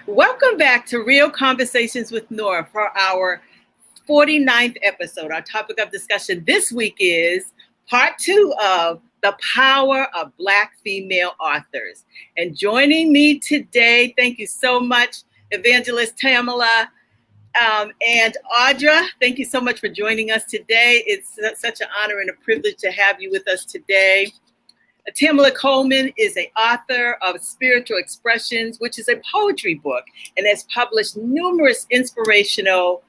Welcome back to Real Conversations with Nora for our 49th episode. Our topic of discussion this week is part 2 of the power of Black female authors. And joining me today, thank you so much, Evangelist Tamala and Ardra. Thank you so much for joining us today. It's such an honor and a privilege to have you with us today. Tamala Coleman is an author of Spiritual Expressions, which is a poetry book, and has published numerous inspirational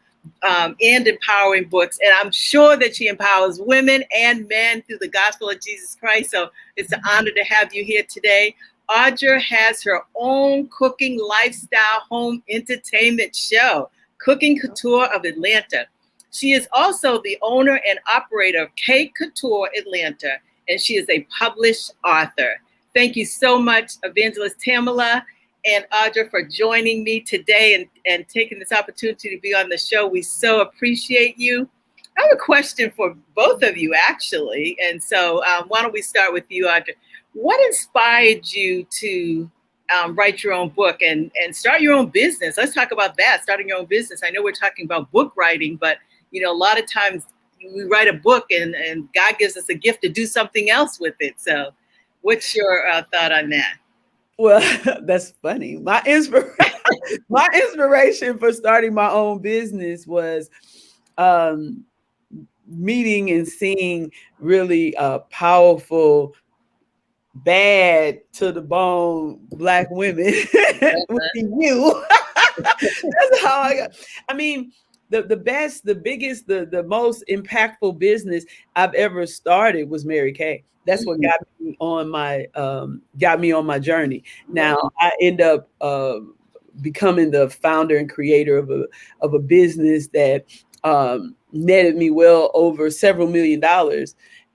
and empowering books. And I'm sure that she empowers women and men through the gospel of Jesus Christ. So it's an honor to have you here today. Ardra has her own cooking lifestyle home entertainment show, Cooking Couture of Atlanta. She is also the owner and operator of Cake Couture Atlanta, and she is a published author. Thank you so much, Evangelist Tamala and Ardra, for joining me today and taking this opportunity to be on the show. We so appreciate you. I have a question for both of you, actually. And so why don't we start with you, Ardra? What inspired you to write your own book and start your own business? Let's talk about that, starting your own business. I know we're talking about book writing, but you know, a lot of times we write a book and God gives us a gift to do something else with it. So what's your thought on that? Well, that's funny. My inspiration for starting my own business was meeting and seeing really powerful, bad to the bone Black women with you. That's how I got. I mean, the best, the biggest, the most impactful business I've ever started was Mary Kay. That's what got me on my journey. Now I end up becoming the founder and creator of a business that netted me well over several $1 million.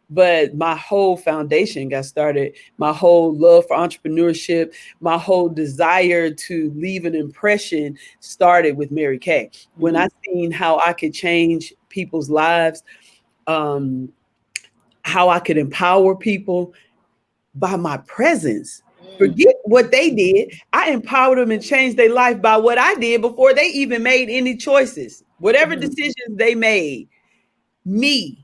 But my whole foundation got started, my whole love for entrepreneurship, my whole desire to leave an impression started with Mary Kay. When I seen how I could change people's lives, how I could empower people by my presence. Forget what they did. I empowered them and changed their life by what I did before they even made any choices. Whatever decisions they made, me,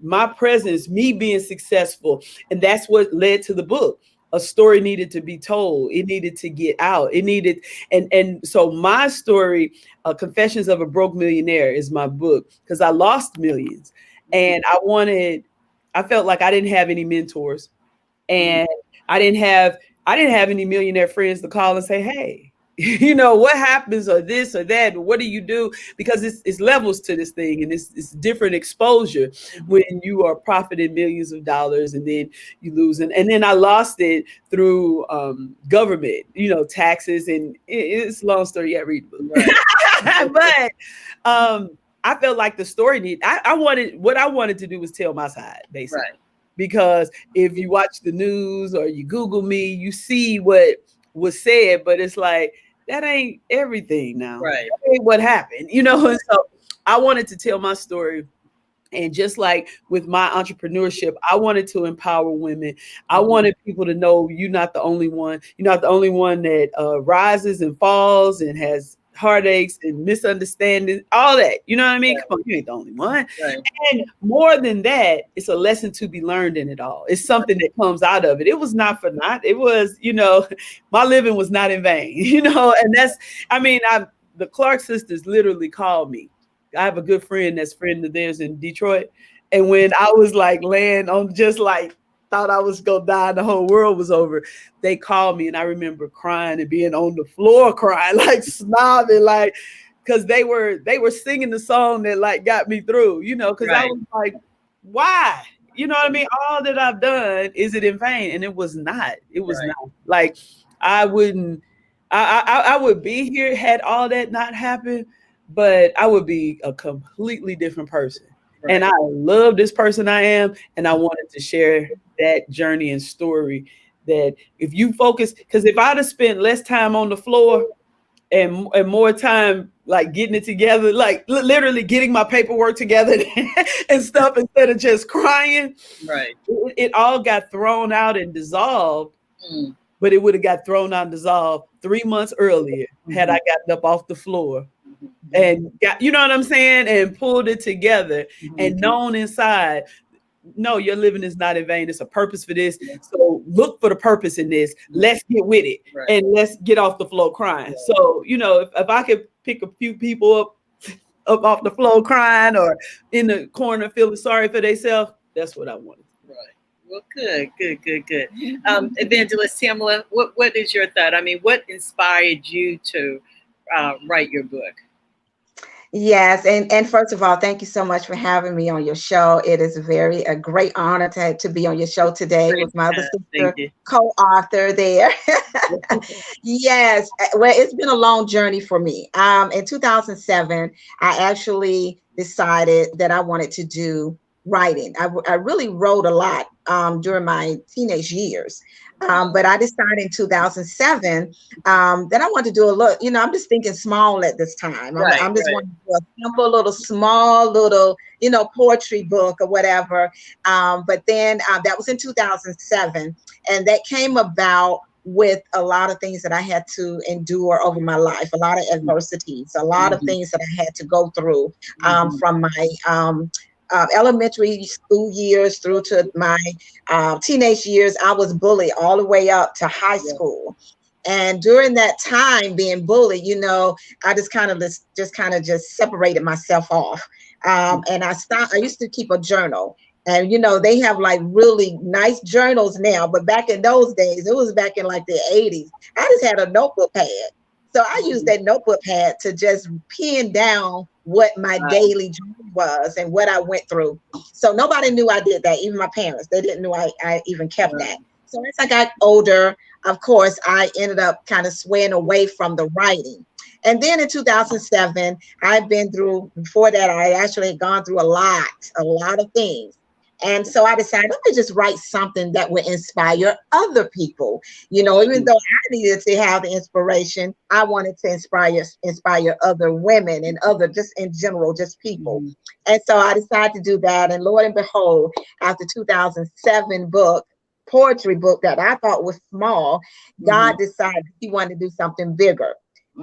my presence, me being successful. And that's what led to the book. A story needed to be told. It needed to get out. It needed, and so my story, Confessions of a Broke Millionaire, is my book because I lost millions. And I felt like I didn't have any mentors, and I didn't have any millionaire friends to call and say, hey, you know, what happens or this or that, but what do you do? Because it's levels to this thing, and it's different exposure when you are profiting millions of dollars and then you lose it. And then I lost it through government, you know, taxes, and it's a long story. Yeah, read the book. Right. But I felt like the story I wanted to do was tell my side, basically. Right. Because if you watch the news or you Google me, you see what was said, but it's like, that ain't everything now. Right. That ain't what happened, you know? And so I wanted to tell my story. And just like with my entrepreneurship, I wanted to empower women. I wanted people to know you're not the only one. You're not the only one that rises and falls and has heartaches and misunderstandings, all that. You know what I mean? Right. Come on, you ain't the only one. Right. And more than that, it's a lesson to be learned in it all. It's something that comes out of it. It was not for naught. It was, you know, my living was not in vain, you know, and the Clark sisters literally called me. I have a good friend that's friend of theirs in Detroit. And when I was like laying on, just like thought I was going to die and the whole world was over, they called me, and I remember crying and being on the floor crying, like sobbing, like, because they were singing the song that like got me through, you know, because I was like, why? You know what I mean? All that I've done, is it in vain? And it was not. It was not. Like, I would be here had all that not happened, but I would be a completely different person. Right. And I love this person I am, and I wanted to share that journey and story. That if you focus, because if I'd have spent less time on the floor and more time like getting it together, like literally getting my paperwork together and stuff instead of just crying, right? It all got thrown out and dissolved but it would have got thrown out and dissolved 3 months earlier had I gotten up off the floor and got, you know what I'm saying, and pulled it together and known inside, no, your living is not in vain. It's a purpose for this. So look for the purpose in this. Let's get with it and let's get off the floor crying. So, you know, if I could pick a few people up off the floor crying or in the corner feeling sorry for themselves, that's what I wanted. Right. Well, good. Evangelist Tamala, what is your thought? I mean, what inspired you to write your book? Yes, and first of all, thank you so much for having me on your show. It is a great honor to be on your show today with my other sister co-author there. Yes, well, it's been a long journey for me. In 2007, I actually decided that I wanted to do writing. I really wrote a lot during my teenage years. But I decided in 2007 that I wanted to do a look, you know, I'm just thinking small at this time. I'm just wanting to do a simple little, small little, you know, poetry book or whatever. But then that was in 2007. And that came about with a lot of things that I had to endure over my life, a lot of adversities, a lot of things that I had to go through from my elementary school years through to my teenage years. I was bullied all the way up to high school. And during that time being bullied, you know, I just kind of just separated myself off. And I used to keep a journal. And, you know, they have like really nice journals now. But back in those days, it was back in like the 80s. I just had a notebook pad. So I used that notebook pad to just pen down what my daily journey was and what I went through. So nobody knew I did that. Even my parents, they didn't know I even kept that. So as I got older, of course, I ended up kind of swaying away from the writing. And then in 2007, I've been through, before that, I actually had gone through a lot of things. And so I decided, let me just write something that would inspire other people. You know, even though I needed to have the inspiration, I wanted to inspire other women and other, just in general, just people. And so I decided to do that. And Lord and behold, after 2007 poetry book that I thought was small, God decided he wanted to do something bigger.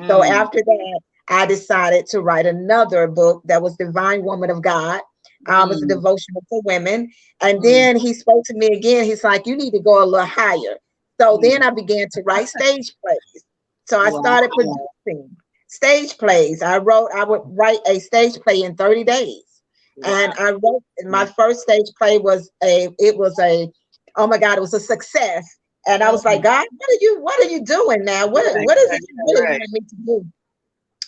So after that, I decided to write another book that was Divine Woman of God. It's a devotional for women. And then he spoke to me again. He's like, you need to go a little higher. So then I began to write stage plays. So I started producing stage plays. I would write a stage play in 30 days. And I wrote, my first stage play was oh my God, it was a success. And I was like, God, what are you doing now? What is it you really want me to do?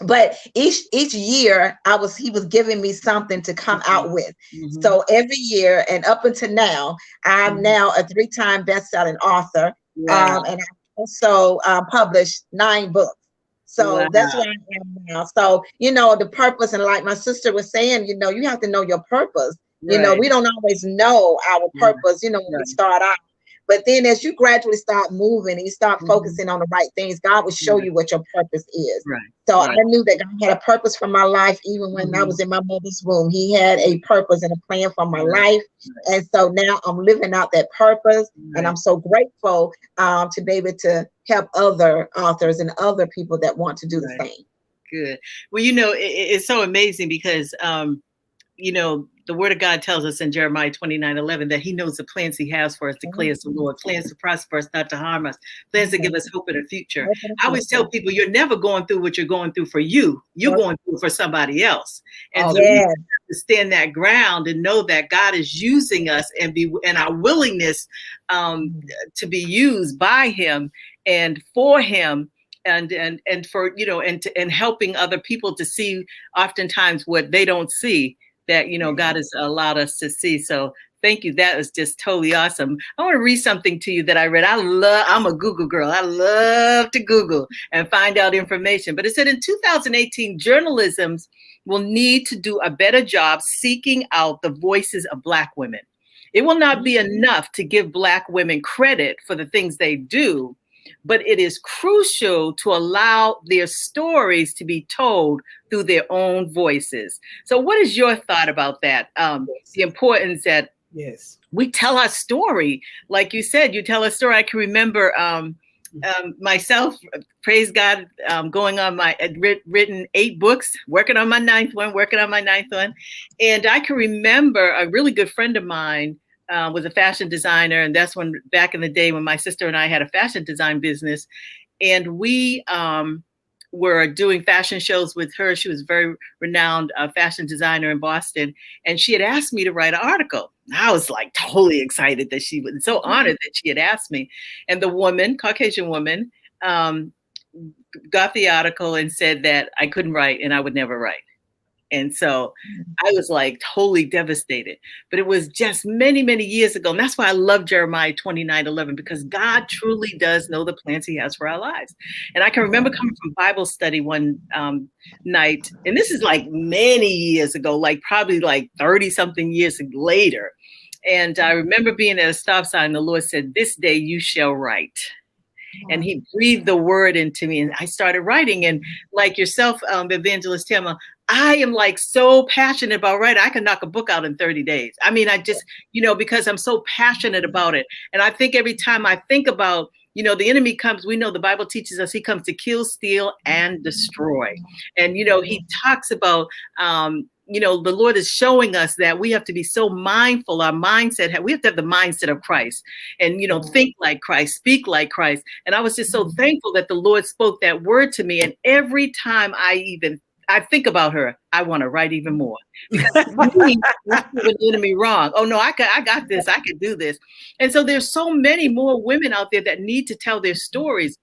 But each year he was giving me something to come out with. So every year and up until now, I'm now a 3-time best-selling author. And I also published 9 books. So that's where I am now. So, you know, the purpose, and like my sister was saying, you know, you have to know your purpose. You know, we don't always know our purpose, you know, when we start out. But then as you gradually start moving and you start focusing on the right things, God will show you what your purpose is. So I knew that God had a purpose for my life, even when I was in my mother's womb. He had a purpose and a plan for my life. And so now I'm living out that purpose. And I'm so grateful to be able to help other authors and other people that want to do the same. Good. Well, you know, it's so amazing because, you know, the word of God tells us in Jeremiah 29:11 that he knows the plans he has for us, declares the Lord, plans to prosper us, not to harm us, plans to give us hope in the future. I always tell people, you're never going through what you're going through for you. You're going through it for somebody else. And so we have to stand that ground and know that God is using us and our willingness to be used by him and for him. And for, you know, and helping other people to see oftentimes what they don't see, that, you know, God has allowed us to see. So thank you. That was just totally awesome. I want to read something to you that I read. I'm a Google girl. I love to Google and find out information. But it said in 2018, journalism will need to do a better job seeking out the voices of Black women. It will not be enough to give Black women credit for the things they do, but it is crucial to allow their stories to be told through their own voices. So what is your thought about that? The importance that we tell our story. Like you said, you tell a story. I can remember myself, praise God, going on written 8 books, working on my 9th one. And I can remember a really good friend of mine was a fashion designer. And that's when, back in the day, when my sister and I had a fashion design business, and we were doing fashion shows with her. She was a very renowned fashion designer in Boston. And she had asked me to write an article. I was like totally excited that she was so honored that she had asked me. And the woman, Caucasian woman, got the article and said that I couldn't write and I would never write. And so I was like totally devastated. But it was just many, many years ago. And that's why I love Jeremiah 29:11, because God truly does know the plans he has for our lives. And I can remember coming from Bible study one night, and this is like many years ago, like probably like 30 something years later. And I remember being at a stop sign. The Lord said, "This day you shall write." And he breathed the word into me and I started writing. And like yourself, Evangelist Tamala, I am like so passionate about writing. I can knock a book out in 30 days. I mean, I just, because I'm so passionate about it. And I think every time I think about, the enemy comes, we know the Bible teaches us he comes to kill, steal, and destroy. And, he talks about, the Lord is showing us that we have to be so mindful. Our mindset, we have to have the mindset of Christ and, think like Christ, speak like Christ. And I was just so thankful that the Lord spoke that word to me. And every time I think about her, I want to write even more because me, the enemy wrong. Oh no, I got this. I could do this. And so there's so many more women out there that need to tell their stories.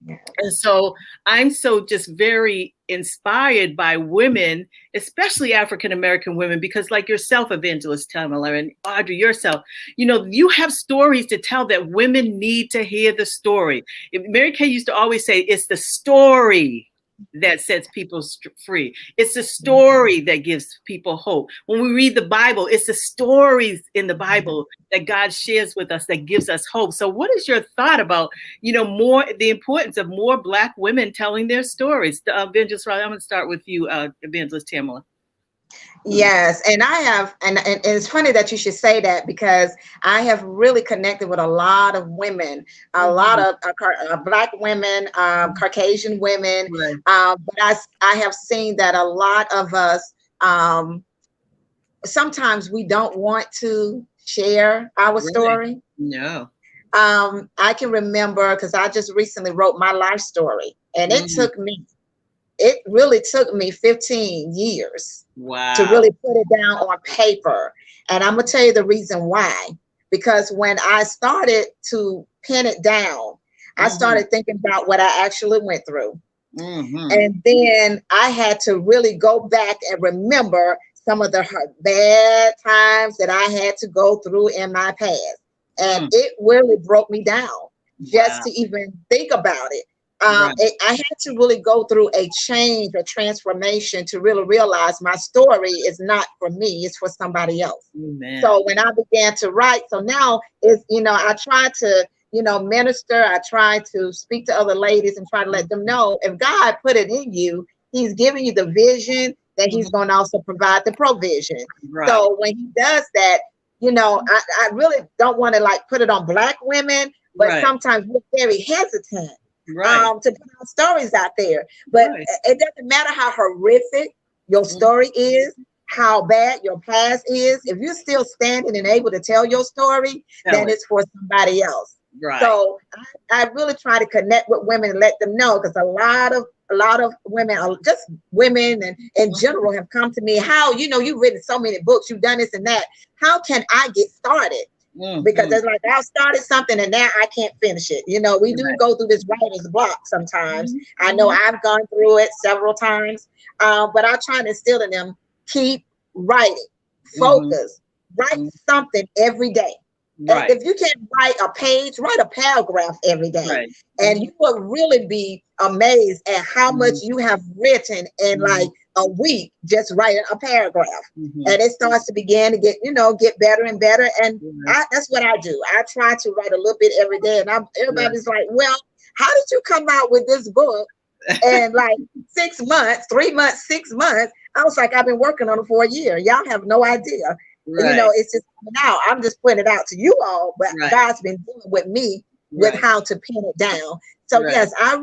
And so I'm so just very inspired by women, especially African-American women, because like yourself, Evangelist Tamala, and Ardra, yourself, you have stories to tell that women need to hear the story. Mary Kay used to always say, it's the story that sets people free. It's the story that gives people hope. When we read the Bible, it's the stories in the Bible that God shares with us that gives us hope. So what is your thought about, the importance of more Black women telling their stories? Evangelist, I'm going to start with you, Evangelist Tamala. Yes, and I have, and it's funny that you should say that because I have really connected with a lot of women, a lot of Black women, Caucasian women, but I have seen that a lot of us, sometimes we don't want to share our story. No. I can remember, because I just recently wrote my life story, and it really took me 15 years to really put it down on paper. And I'm going to tell you the reason why. Because when I started to pen it down, I started thinking about what I actually went through. And then I had to really go back and remember some of the bad times that I had to go through in my past. And it really broke me down just to even think about it. I had to really go through a change, a transformation to really realize my story is not for me, it's for somebody else. Amen. So when I began to write, so now it's, I try to, minister, I try to speak to other ladies and try to let them know if God put it in you, he's giving you the vision, that he's going to also provide the provision. So when he does that, I really don't want to like put it on Black women, but sometimes we're very hesitant. To put our stories out there, but it doesn't matter how horrific your story is, how bad your past is. If you're still standing and able to tell your story, then it's for somebody else. So I really try to connect with women and let them know, because a lot of women, just women and in general, have come to me. How you've written so many books, you've done this and that. How can I get started? Because it's like I started something and now I can't finish it. We do go through this writer's block sometimes. I know I've gone through it several times, but I try to instill in them, keep writing, focus, write something every day. And if you can write a page, write a paragraph every day. And you will really be amazed at how much you have written in like a week, just writing a paragraph. And it starts to begin to get better and better. And that's what I do. I try to write a little bit every day. And everybody's like, well, how did you come out with this book? And like 6 months, 3 months, 6 months. I was like, I've been working on it for a year. Y'all have no idea. It's just coming out. I'm just putting it out to you all, but God's been dealing with me with how to pin it down. So yes, I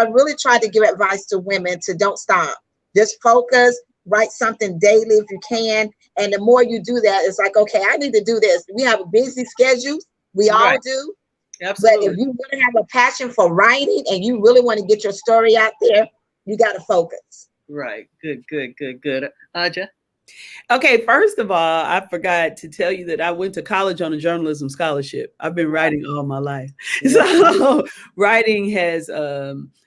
really try to give advice to women to don't stop. Just focus, write something daily if you can. And the more you do that, it's like, okay, I need to do this. We have a busy schedule. We all do. Absolutely. But if you really have a passion for writing and you really want to get your story out there, you got to focus. Right. Good. Ardra? Okay, first of all, I forgot to tell you that I went to college on a journalism scholarship. I've been writing all my life. So writing has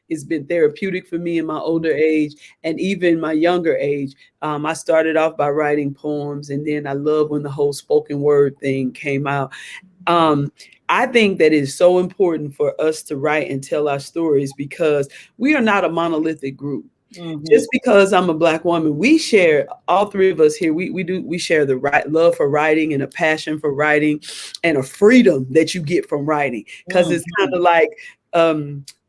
it's been therapeutic for me in my older age and even my younger age. I started off by writing poems, and then I love when the whole spoken word thing came out. I think that it's so important for us to write and tell our stories because we are not a monolithic group. Mm-hmm. Just because I'm a Black woman, we share, all three of us here, we share the love for writing and a passion for writing and a freedom that you get from writing. Because it's kind of like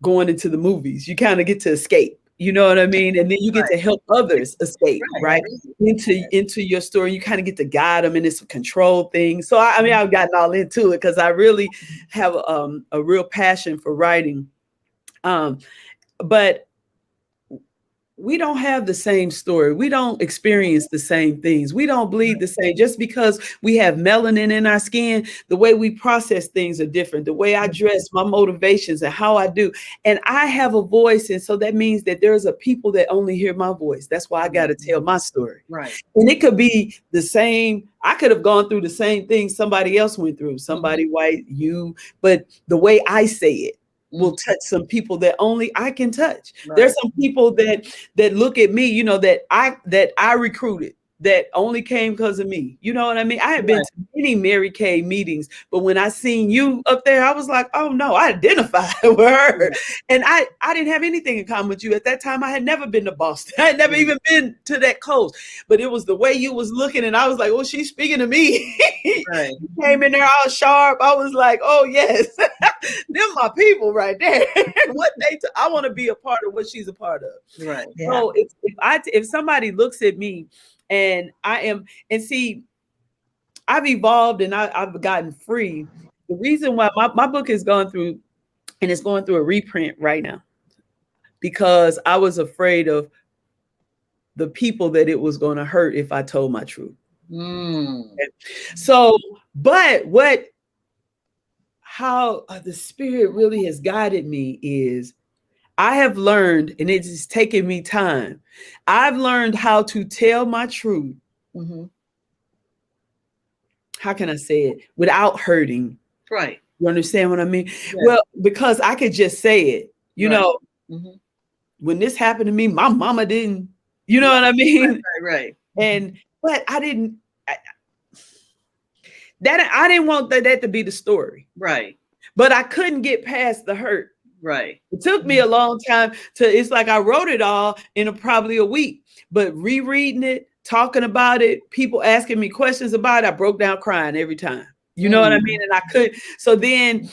going into the movies. You kind of get to escape. You know what I mean? And then you get to help others escape, right? Into your story. You kind of get to guide them, and it's a control thing. So I mean, I've gotten all into it because I really have a real passion for writing. But we don't have the same story. We don't experience the same things. We don't bleed the same. Just because we have melanin in our skin, the way we process things are different. The way I dress, my motivations and how I do. And I have a voice. And so that means that there's a people that only hear my voice. That's why I got to tell my story. Right. And it could be the same. I could have gone through the same thing somebody else went through, somebody white, you, but the way I say it will touch some people that only I can touch. Right. There's some people that look at me, you know, that I recruited that only came because of me. You know what I mean? I had been to many Mary Kay meetings, but when I seen you up there, I was like, oh no, I identified with her. And I didn't have anything in common with you. At that time, I had never been to Boston. I had never even been to that coast, but it was the way you was looking. And I was like, oh, she's speaking to me. Right. You came in there all sharp. I was like, oh yes, them my people right there. I want to be a part of what she's a part of. Right. Yeah. So if somebody looks at me, and see, I've evolved and I've gotten free. The reason why my book is going through, and it's going through a reprint right now, because I was afraid of the people that it was going to hurt if I told my truth. So, but how the Spirit really has guided me is, I have learned, and it has taken me time. I've learned how to tell my truth. How can I say it without hurting? Right. You understand what I mean? Yeah. Well, because I could just say it, you know, when this happened to me, my mama didn't, you know what I mean? Right. But I didn't want that to be the story. Right. But I couldn't get past the hurt. Right. It took me a long time it's like I wrote it all in probably a week, but rereading it, talking about it, people asking me questions about it, I broke down crying every time. You know what I mean? And I could. So then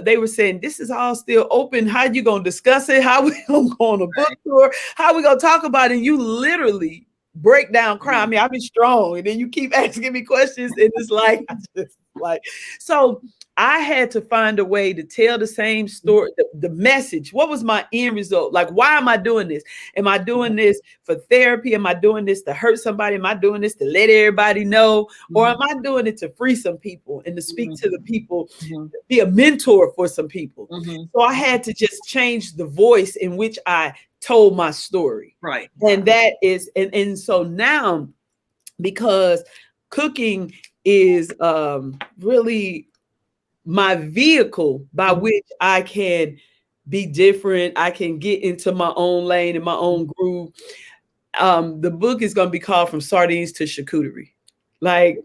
they were saying, this is all still open. How you going to discuss it? How we going to go on a book tour? How we going to talk about it? And you literally break down crying. I mean, I've been strong. And then you keep asking me questions. And it's like, so I had to find a way to tell the same story, the message. What was my end result? Like, why am I doing this? Am I doing this for therapy? Am I doing this to hurt somebody? Am I doing this to let everybody know? Or am I doing it to free some people and to speak to the people, be a mentor for some people? So I had to just change the voice in which I told my story. Right. And that is, and so now, because cooking is really my vehicle by which I can be different. I can get into my own lane and my own groove. The book is going to be called From Sardines to Charcuterie. Like,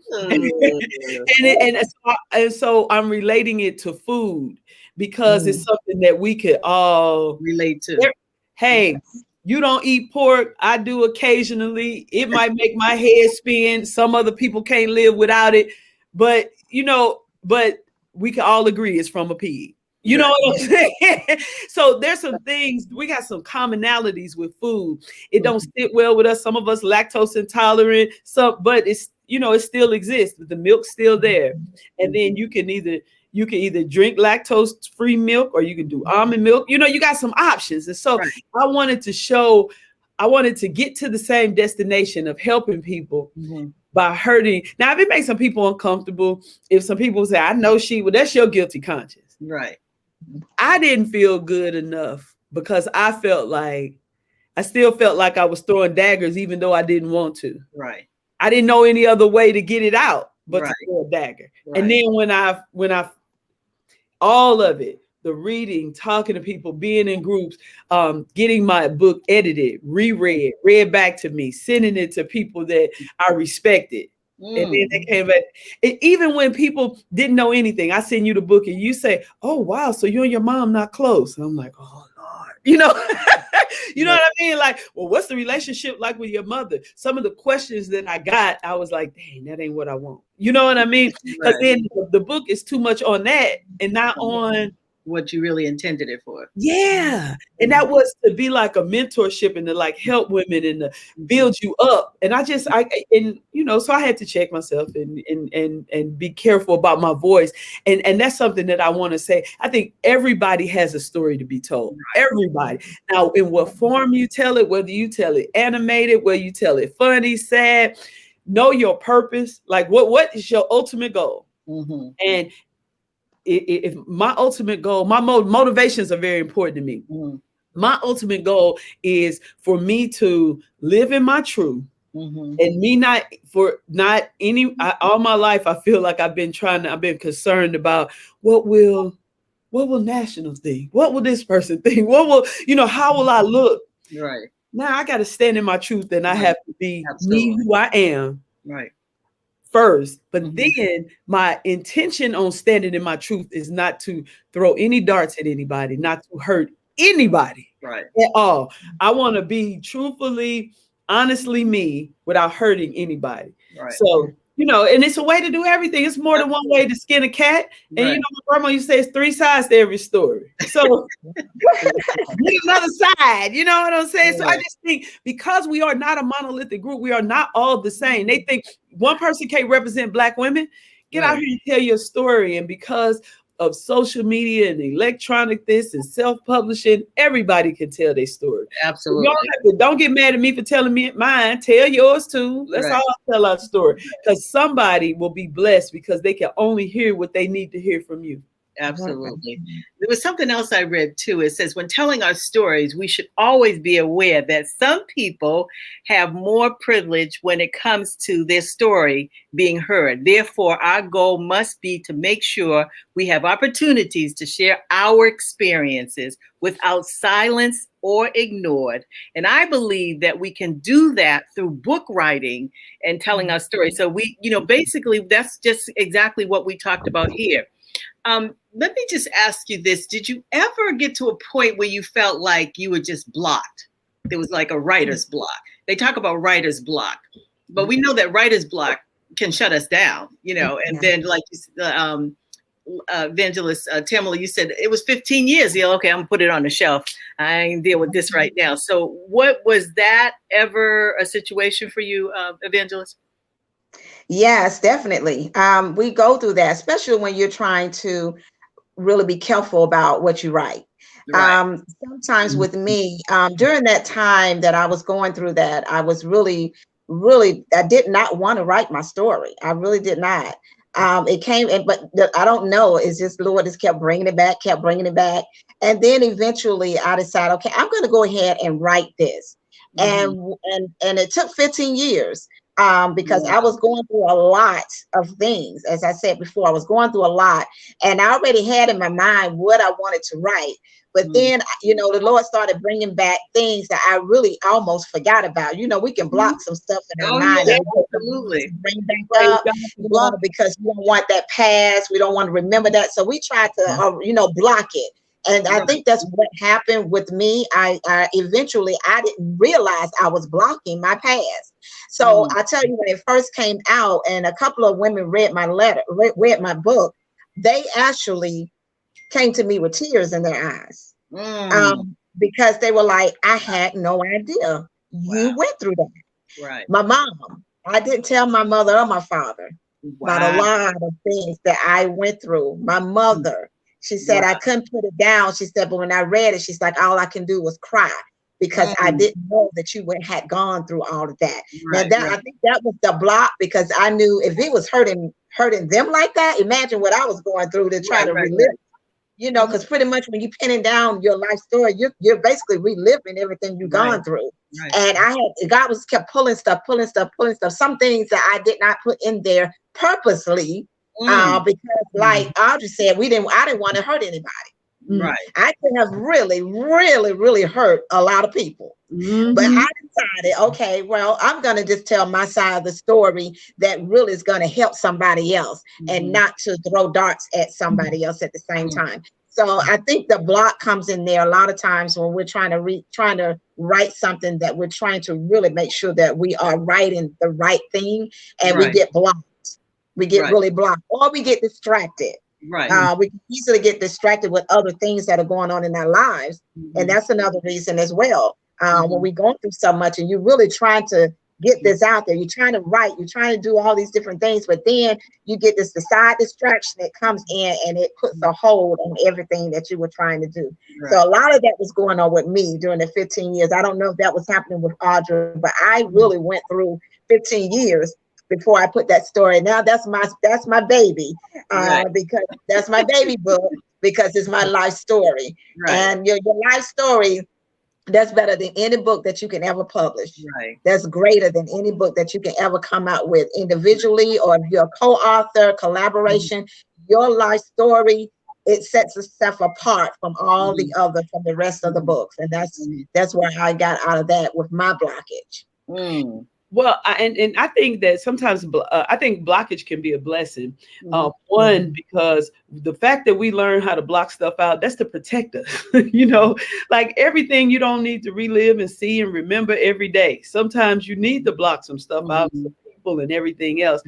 and so I'm relating it to food because it's something that we could all relate to. Hey, you don't eat pork. I do occasionally. It might make my head spin. Some other people can't live without it, but we can all agree it's from a pig. You know what I'm saying? So there's some things, we got some commonalities with food. It don't sit well with us. Some of us lactose intolerant, but it's, it still exists. The milk's still there. And then you can either You can either drink lactose-free milk or you can do almond milk. You know, you got some options. And so I wanted to get to the same destination of helping people by hurting. Now, if it makes some people uncomfortable, if some people say, I know that's your guilty conscience. Right. I didn't feel good enough because I still felt like I was throwing daggers, even though I didn't want to. Right. I didn't know any other way to get it out but to throw a dagger. Right. And then when I all of it, the reading, talking to people, being in groups, getting my book edited, read back to me, sending it to people that I respected. And then they came back. Even when people didn't know anything, I send you the book and you say, oh, wow, so you and your mom not close. And I'm like, oh, Lord. You know, you know what I mean? Like, well, what's the relationship like with your mother? Some of the questions that I got, I was like, dang, that ain't what I want. You know what I mean? Because then the book is too much on that and not on what you really intended it for. Yeah. And that was to be like a mentorship and to like help women and to build you up. And so I had to check myself and be careful about my voice. And that's something that I want to say. I think everybody has a story to be told. Everybody. Now, in what form you tell it, whether you tell it animated, whether you tell it funny, sad, know your purpose. Like what is your ultimate goal? And if my ultimate goal, my motivations are very important to me. My ultimate goal is for me to live in my truth and me all my life, I feel like I've been concerned about what will nationals think? What will this person think? How will I look? Right. Now I got to stand in my truth and I have to be me who I am. Right. First, but then my intention on standing in my truth is not to throw any darts at anybody, not to hurt anybody at all. I want to be truthfully, honestly me without hurting anybody. Right. So, and it's a way to do everything. It's more than one way to skin a cat. And my grandma used to say it's 3 sides to every story. So another side, you know what I'm saying? So I just think because we are not a monolithic group, we are not all the same. They think one person can't represent Black women. Get out here and tell your story. And because of social media and electronic this and self-publishing, everybody can tell their story. Absolutely. Don't get mad at me for telling me mine. Tell yours too. Let's all tell our story. Because somebody will be blessed because they can only hear what they need to hear from you. Absolutely. There was something else I read too. It says, when telling our stories, we should always be aware that some people have more privilege when it comes to their story being heard. Therefore, our goal must be to make sure we have opportunities to share our experiences without silence or ignored. And I believe that we can do that through book writing and telling our story. So basically that's just exactly what we talked about here. Let me just ask you this. Did you ever get to a point where you felt like you were just blocked? There was like a writer's block. They talk about writer's block, but we know that writer's block can shut us down, and then like Evangelist Tamala, you said it was 15 years. Okay, I'm gonna put it on the shelf. I ain't deal with this right now. So what was that ever a situation for you, Evangelist? Yes, definitely. We go through that, especially when you're trying to really be careful about what you write. Sometimes with me, during that time that I was going through that, I was really, I did not want to write my story. I really did not. It came, but I don't know. It's just Lord just kept bringing it back. And then eventually I decided, okay, I'm going to go ahead and write this. And it took 15 years. Because I was going through a lot of things. As I said before, I was going through a lot and I already had in my mind what I wanted to write. But then, the Lord started bringing back things that I really almost forgot about. We can block some stuff in our mind. Yeah, absolutely. Bring back up, because we don't want that past. We don't want to remember that. So we try to, block it. And I think that's what happened with me. I eventually didn't realize I was blocking my past. So I tell you, when it first came out and a couple of women read my book, they actually came to me with tears in their eyes. Because they were like, I had no idea you went through that. Right. My mom, I didn't tell my mother or my father. about a lot of things that I went through. My mother, she said I couldn't put it down. She said, but when I read it, she's like, all I can do was cry because I didn't know that you had gone through all of that. Now I think that was the block, because I knew if it was hurting them like that, imagine what I was going through to try to relive. You know, because pretty much when you're pinning down your life story, you're basically reliving everything you've gone through. And God kept pulling stuff. Some things that I did not put in there purposely, because like Ardra said, I didn't want to hurt anybody. Right. I could have really, really, really hurt a lot of people. But I decided, okay, well, I'm going to just tell my side of the story that really is going to help somebody else and not to throw darts at somebody else at the same time. So I think the block comes in there a lot of times when we're trying to write something, that we're trying to really make sure that we are writing the right thing, and we get blocked. We get really blocked, or we get distracted. Right. We can easily get distracted with other things that are going on in our lives. And that's another reason as well. When we're going through so much and you're really trying to get this out there, you're trying to write, you're trying to do all these different things, but then you get this side distraction that comes in and it puts a hold on everything that you were trying to do. So a lot of that was going on with me during the 15 years. I don't know if that was happening with Ardra, but I really went through 15 years before I put that story. Now that's my baby, because that's my baby book, because it's my life story. And your life story, that's better than any book that you can ever publish. That's greater than any book that you can ever come out with individually, or if you're a co-author, collaboration. Your life story, it sets itself apart from all from the rest of the books. And that's where I got out of that with my blockage. Well, and I think that sometimes I think blockage can be a blessing. One, because the fact that we learn how to block stuff out, that's to protect us. You know, like everything you don't need to relive and see and remember every day. Sometimes you need to block some stuff out, some people and everything else.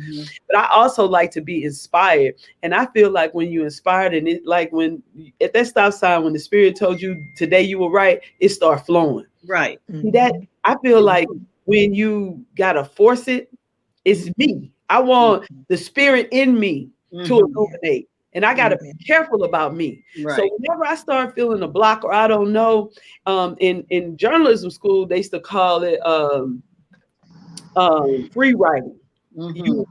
But I also like to be inspired. And I feel like when you're inspired, and it, like when at that stop sign, when the Spirit told you today you were right, it started flowing. Right. That I feel like when you gotta force it, it's me. I want the Spirit in me to illuminate, and I gotta be careful about me. So whenever I start feeling a block, or I don't know, in journalism school they used to call it free writing. You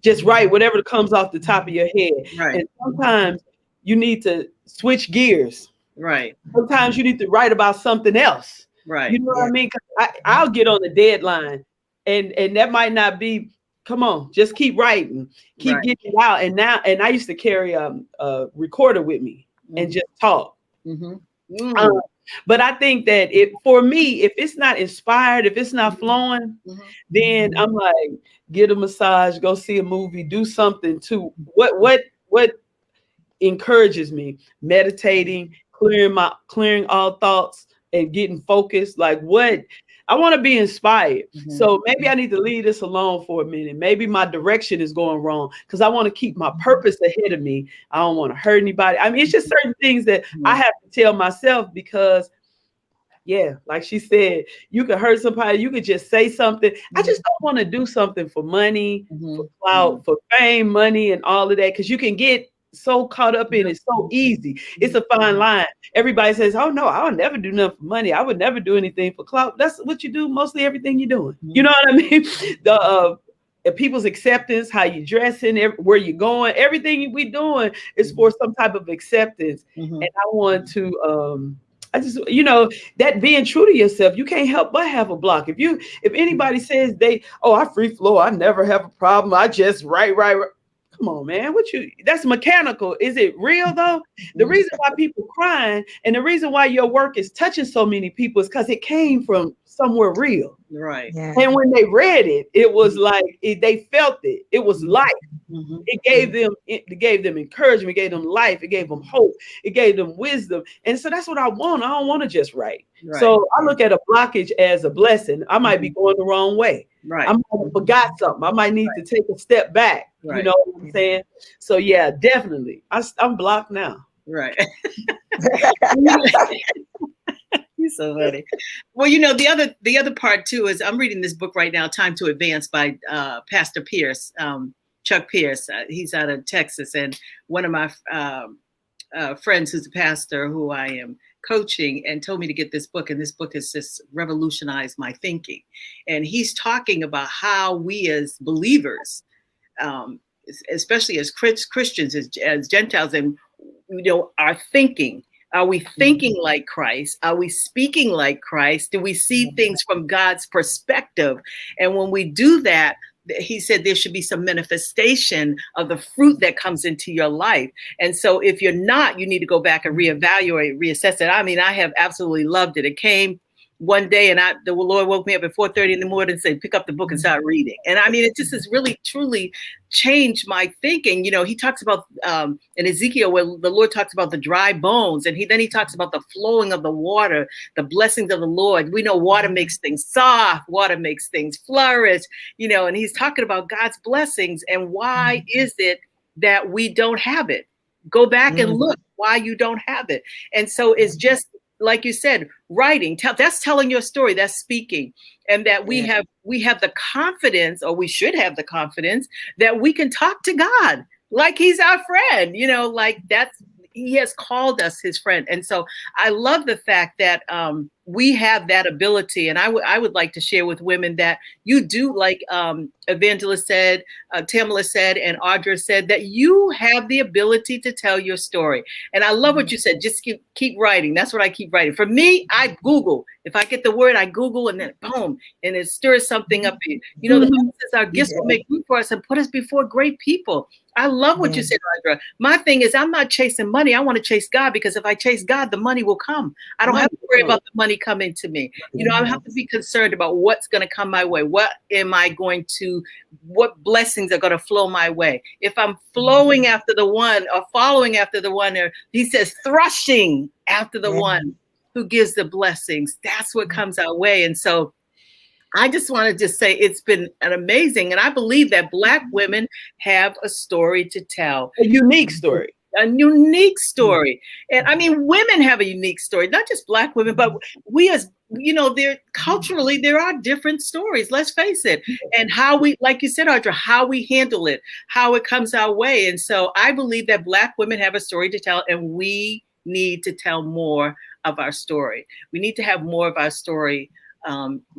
just write whatever comes off the top of your head, and sometimes you need to switch gears. Sometimes you need to write about something else. You know what I mean? 'Cause I'll get on the deadline, and that might not be. Come on, just keep writing, keep getting it out. And I used to carry a recorder with me and just talk. But I think that for me, if it's not inspired, if it's not flowing, then I'm like, get a massage, go see a movie, do something to what encourages me, meditating, clearing all thoughts and getting focused. Like what I want to be inspired. So maybe I need to leave this alone for a minute. Maybe my direction is going wrong because I want to keep my purpose ahead of me. I don't want to hurt anybody. I mean, it's just certain things that I have to tell myself because, like she said, you could hurt somebody. You could just say something. I just don't want to do something for money, for clout, for fame, money, and all of that, because you can get so caught up in it so easy. It's a fine line. Everybody says, oh no, I would never do nothing for money. I would never do anything for clout. That's what you do mostly everything you're doing. You know what I mean? The people's acceptance, how you dressing, where you're going, everything we doing is for some type of acceptance. And I want to I just, that being true to yourself, you can't help but have a block. If anybody says I free flow, I never have a problem, I just write. Come on, man. That's mechanical. Is it real though? The reason why people crying and the reason why your work is touching so many people is because it came from somewhere real. And when they read it, it was like they felt it. It was life. It gave them encouragement, it gave them life, it gave them hope, it gave them wisdom. And so that's what I want. I don't want to just write. So I look at a blockage as a blessing. I might be going the wrong way. I might have forgot something. I might need to take a step back. You know what I'm saying? So yeah, definitely. I'm blocked now. You're so funny. Well, the other part too is I'm reading this book right now, Time to Advance by Pastor Pierce. Chuck Pierce. He's out of Texas, and one of my friends who's a pastor who I am coaching and told me to get this book, and this book has just revolutionized my thinking. And he's talking about how we as believers, especially as Christians, as Gentiles, and are thinking. Are we thinking like Christ? Are we speaking like Christ? Do we see things from God's perspective? And when we do that, he said there should be some manifestation of the fruit that comes into your life. And so if you're not, you need to go back and reevaluate, reassess it. I mean, I have absolutely loved it. It came one day and the Lord woke me up at 4:30 in the morning and said, pick up the book and start reading. And I mean, it just has really, truly changed my thinking. He talks about in Ezekiel, where the Lord talks about the dry bones, and then he talks about the flowing of the water, the blessings of the Lord. We know water makes things soft, water makes things flourish, and he's talking about God's blessings. And why is it that we don't have it? Go back and look why you don't have it. And so it's just, like you said, writing, that's telling your story, that's speaking. And that we have the confidence, or we should have the confidence, that we can talk to God like he's our friend, like he has called us his friend. And so I love the fact that we have that ability. And I would like to share with women that you do, like Evangelist said, Tamala said, and Ardra said, that you have the ability to tell your story. And I love what you said. Just keep writing. That's what I keep writing. For me, I Google. If I get the word, I Google, and then boom, and it stirs something up. The Bible says our gifts will make room for us and put us before great people. I love what you said, Ardra. My thing is, I'm not chasing money. I want to chase God, because if I chase God, the money will come. I don't have to worry about the money coming to me. I have to be concerned about what's going to come my way. What blessings are going to flow my way? If I'm flowing after the one, or following after the one, or he says thrusting after the one who gives the blessings, that's what comes our way. And so I just want to say it's been an amazing, and I believe that Black women have a story to tell. A unique story. A unique story. And I mean, women have a unique story, not just Black women, but we as, culturally, there are different stories, let's face it. And how we, like you said, Ardra, how we handle it, how it comes our way. And so I believe that Black women have a story to tell, and we need to tell more of our story. We need to have more of our story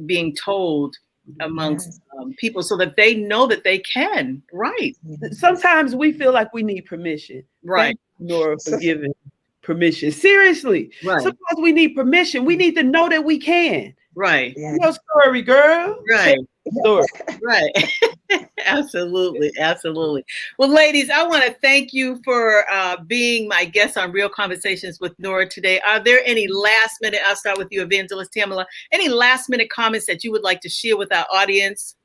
being told amongst people, so that they know that they can. Right. Sometimes we feel like we need permission. Right. Thank you, Nora, for giving permission. Seriously. Right. Sometimes we need permission. We need to know that we can. Right. Your story, girl. Right. Story. Right. Absolutely. Absolutely. Well, ladies, I want to thank you for being my guest on Real Conversations with Nora today. Are there any last minute, I'll start with you, Evangelist Tamala, any last minute comments that you would like to share with our audience?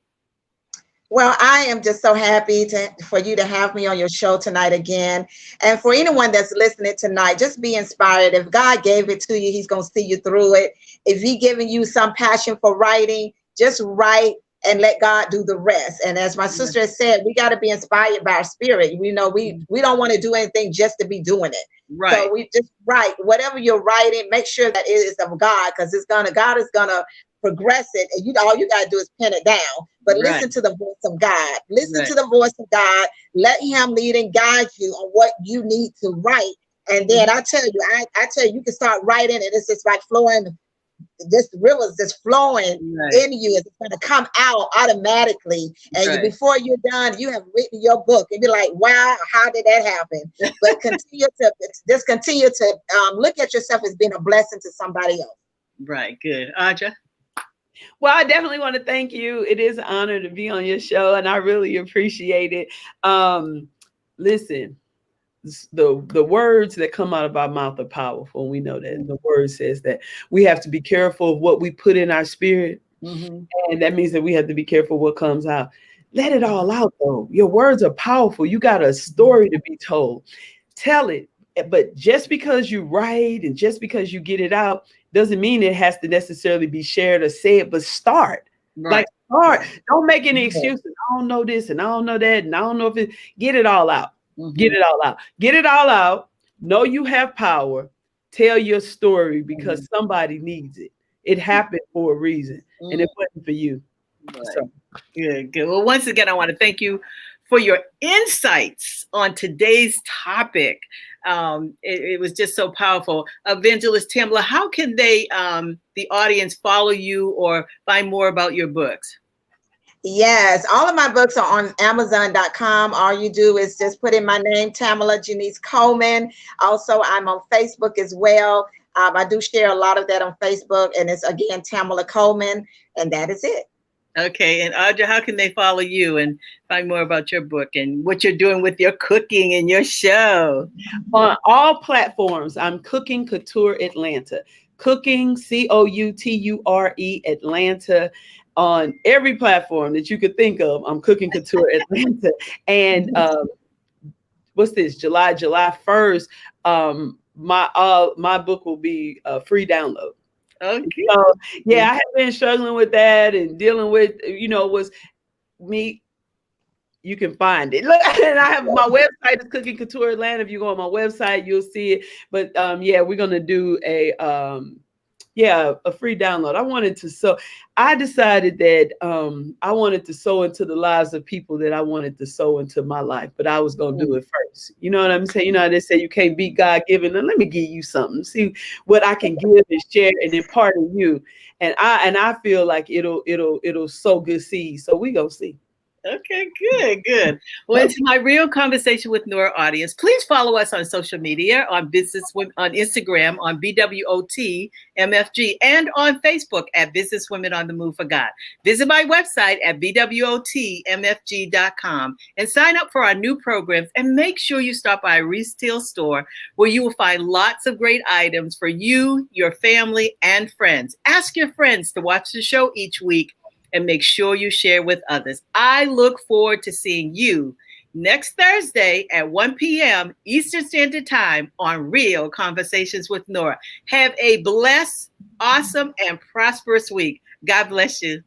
Well, I am just so happy for you to have me on your show tonight again. And for anyone that's listening tonight, just be inspired. If God gave it to you, he's going to see you through it. If he's giving you some passion for writing, just write and let God do the rest. And as my sister has said, we got to be inspired by our spirit. We don't want to do anything just to be doing it. Right. So we just write whatever you're writing. Make sure that it is of God, because God is gonna progress it. And all you gotta do is pen it down. But listen to the voice of God. Listen to the voice of God. Let him lead and guide you on what you need to write. And then I tell you, you can start writing, and it's just like flowing. This river's just flowing in you. It's going to come out automatically. And before you're done, you have written your book. And you're like, wow, how did that happen? But continue to look at yourself as being a blessing to somebody else. Right. Good. Ardra? Well, I definitely want to thank you. It is an honor to be on your show, and I really appreciate it. Listen. The words that come out of our mouth are powerful. We know that. The word says that we have to be careful of what we put in our spirit. And that means that we have to be careful what comes out. Let it all out, though. Your words are powerful. You got a story to be told. Tell it. But just because you write and just because you get it out doesn't mean it has to necessarily be shared or said, but start. Like, start. Don't make any excuses. I don't know this and I don't know that. And I don't know if get it all out. Get it all out. Get it all out. Know you have power. Tell your story, because somebody needs it. It happened for a reason, and it wasn't for you. Right. So. Good. Well, once again, I want to thank you for your insights on today's topic. It was just so powerful. Evangelist Tamala, how can they, the audience, follow you or find more about your books? Yes, all of my books are on Amazon.com. All you do is just put in my name, Tamala Janice Coleman. Also, I'm on Facebook as well. I do share a lot of that on Facebook, and it's again Tamala Coleman, and that is it. Okay, and Ardra, how can they follow you and find more about your book and what you're doing with your cooking and your show? On all platforms, I'm Cooking Couture Atlanta. Cooking, Couture Atlanta. On every platform that you could think of, I'm Cooking Couture Atlanta. And what's this? July 1st, my book will be a free download. Okay. So, yeah, I have been struggling with that and dealing with, was me. You can find it. Look, and I have my website is Cooking Couture Atlanta. If you go on my website, you'll see it. But yeah, we're gonna do a free download. I decided that I wanted to sow into the lives of people that I wanted to sow into my life, but I was gonna do it first. You know what I'm saying? You know how they say you can't beat God given. Now let me give you something. See what I can give and share and impart in you. And I feel like it'll sow good seeds. So we gonna see. Okay, good. Well, into my Real Conversation with Nora audience, please follow us on social media, on Instagram, on BWOT MFG, and on Facebook at Business Women on the Move for God. Visit my website at bwotmfg.com and sign up for our new programs, and make sure you stop by a retail store where you will find lots of great items for you, your family, and friends. Ask your friends to watch the show each week, and make sure you share with others. I look forward to seeing you next Thursday at 1 p.m. Eastern Standard Time on Real Conversations with Nora. Have a blessed, awesome, and prosperous week. God bless you.